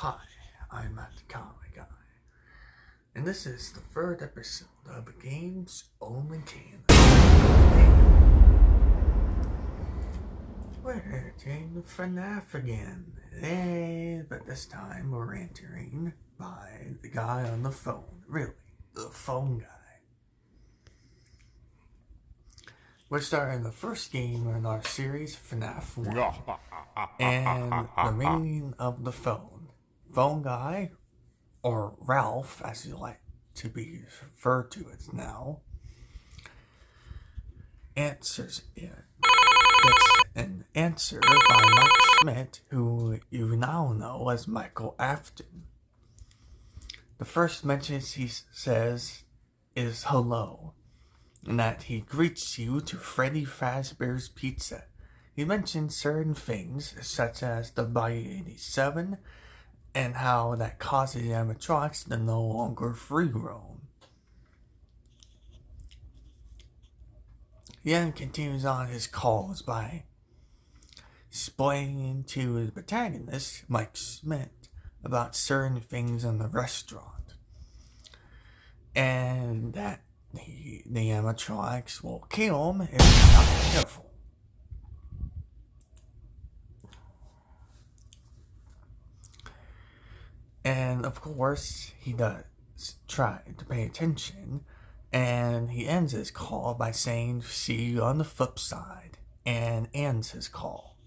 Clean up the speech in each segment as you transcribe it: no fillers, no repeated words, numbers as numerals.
Hi, I'm Matt the Comic Guy, and this is the third episode of Games Only Canon. We're entering FNAF again, but this time we're entering by the guy on the phone. Really, the phone guy. We're starting the first game in our series, FNAF 1, and the meaning of the phone. Phone guy, or Ralph, as you like to be referred to as now, answers it. It's an answer by Mike Schmidt, who you now know as Michael Afton. The first mention he says is hello, and that he greets you to Freddy Fazbear's Pizza. He mentions certain things, such as the Bite 87, and how that causes animatronics to no longer free roam. He then continues on his calls by explaining to his protagonist, Mike Schmidt, about certain things in the restaurant, and that the animatronics will kill him if he's not careful. And of course, he does try to pay attention, and he ends his call by saying, "See you on the flip side," and ends his call.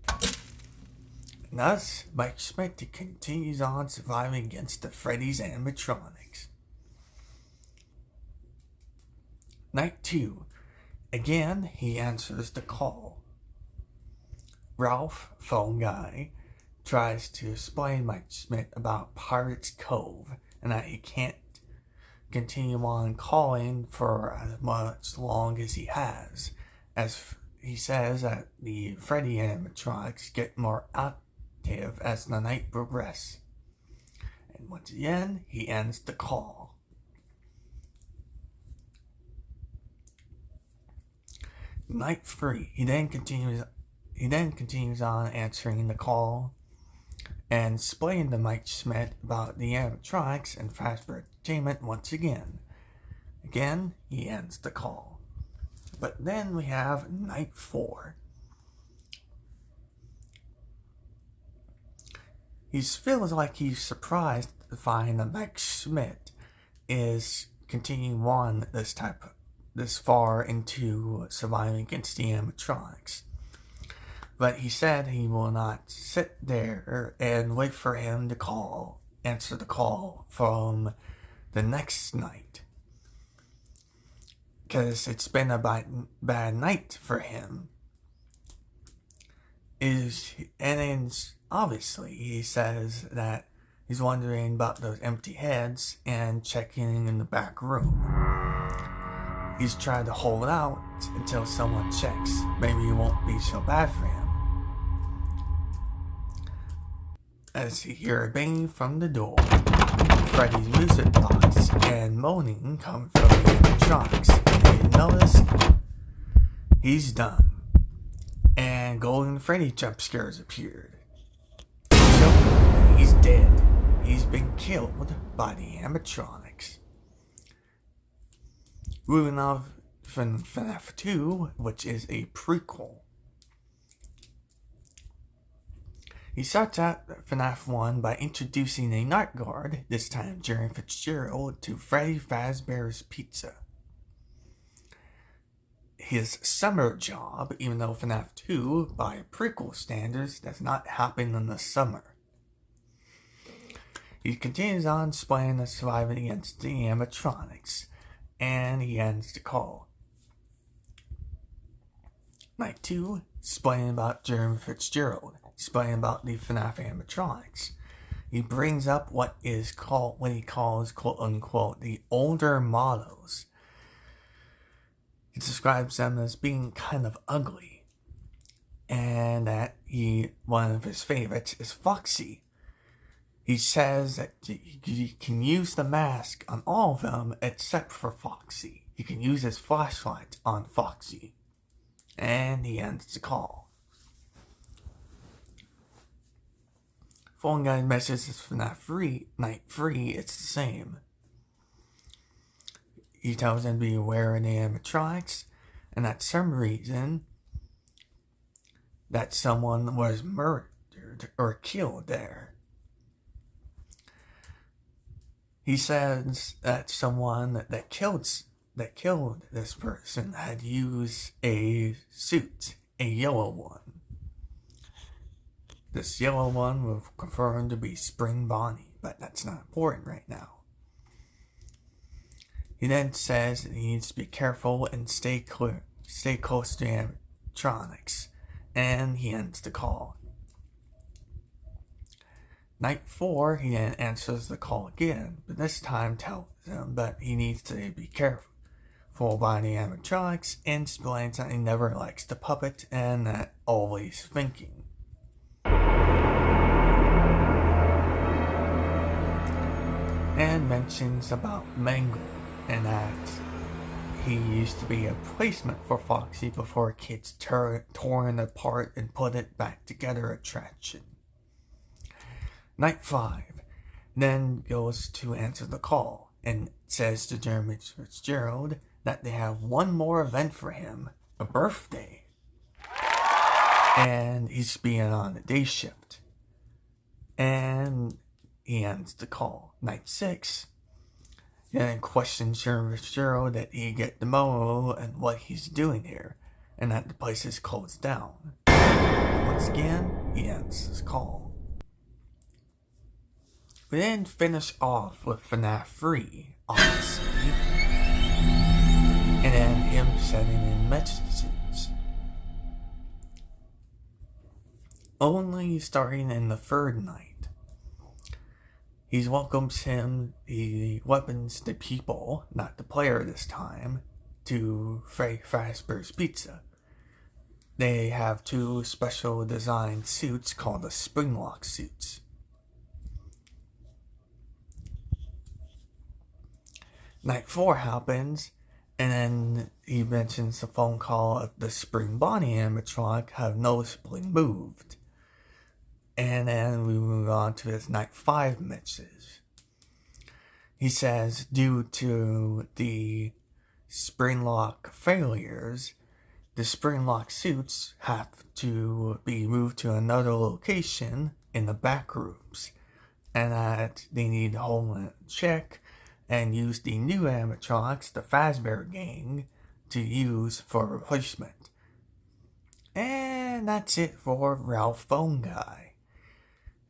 And thus, Mike Schmidt continues on surviving against the Freddy's animatronics. Night 2. Again, he answers the call. Ralph, phone guy, tries to explain Mike Schmidt about Pirate's Cove and that he can't continue on calling for as much long as he has, as he says that the Freddy animatronics get more active as the night progresses. And once again, he ends the call. Night 3. He then continues on answering the call and explained to Mike Schmidt about the animatronics and Fazbear Entertainment once again. Again, he ends the call. But then we have Night 4. He feels like he's surprised to find that Mike Schmidt is continuing on this far into surviving against the animatronics. But he said he will not sit there and wait for him to answer the call from the next night, because it's been a bad night for him. Obviously, he says that he's wondering about those empty heads and checking in the back room. He's trying to hold out until someone checks. Maybe it won't be so bad for him. As he hears a banging from the door, Freddy's music box and moaning come from the animatronics, and you notice he's done. And Golden Freddy jump scares appeared. So he's dead. He's been killed by the animatronics. Moving on from FNAF 2, which is a prequel. He starts out FNAF 1 by introducing a night guard, this time Jerry Fitzgerald, to Freddy Fazbear's Pizza. His summer job, even though FNAF 2, by prequel standards, does not happen in the summer. He continues on explaining the surviving against the animatronics, and he ends the call. Night 2, explaining about Jeremy Fitzgerald, explaining about the FNAF animatronics. He brings up what he calls, quote unquote, the older models. He describes them as being kind of ugly, and that one of his favorites is Foxy. He says that you can use the mask on all of them except for Foxy. You can use his flashlight on Foxy. And he ends the call. Phone Guy messages FNAF free, Night Free, it's the same. He tells them to be aware of the animatronics, and that some reason that someone was murdered or killed there. He says that someone that killed this person had used a suit, a yellow one. This yellow one was confirmed to be Spring Bonnie, but that's not important right now. He then says that he needs to be careful and stay close to animatronics, and he ends the call. Night 4, he then answers the call again, but this time tells him that he needs to be careful by the animatronics, and explains that he never likes the puppet and that always thinking. And mentions about Mangle, and that he used to be a replacement for Foxy before kids tore it apart and put it back together attraction. Night 5 then goes to answer the call and says to Jeremy Fitzgerald that they have one more event for him, a birthday. And he's being on a day shift. And he ends the call. Night 6 then questions Jeremy Fitzgerald that he get the memo and what he's doing here, and that the place is closed down. Once again, he ends his call. We then finish off with FNAF 3, obviously, and then him sending in messages. Only starting in the third night. He welcomes the weapons, the people, not the player this time, to Freddy Fazbear's Pizza. They have two special designed suits called the Springlock suits. Night 4 happens, and then he mentions the phone call of the Spring Bonnie animatronic have noticeably moved. And then we move on to his Night 5 message. He says, due to the Springlock failures, the Springlock suits have to be moved to another location in the back rooms, and that they need to hold in check and use the new animatronics, the Fazbear Gang, to use for replacement. And that's it for Ralph Phone Guy.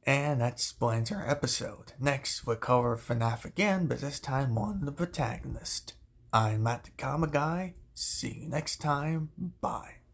And that explains our episode. Next, we'll cover FNAF again, but this time on the protagonist. I'm Matt the Comic Guy. See you next time. Bye.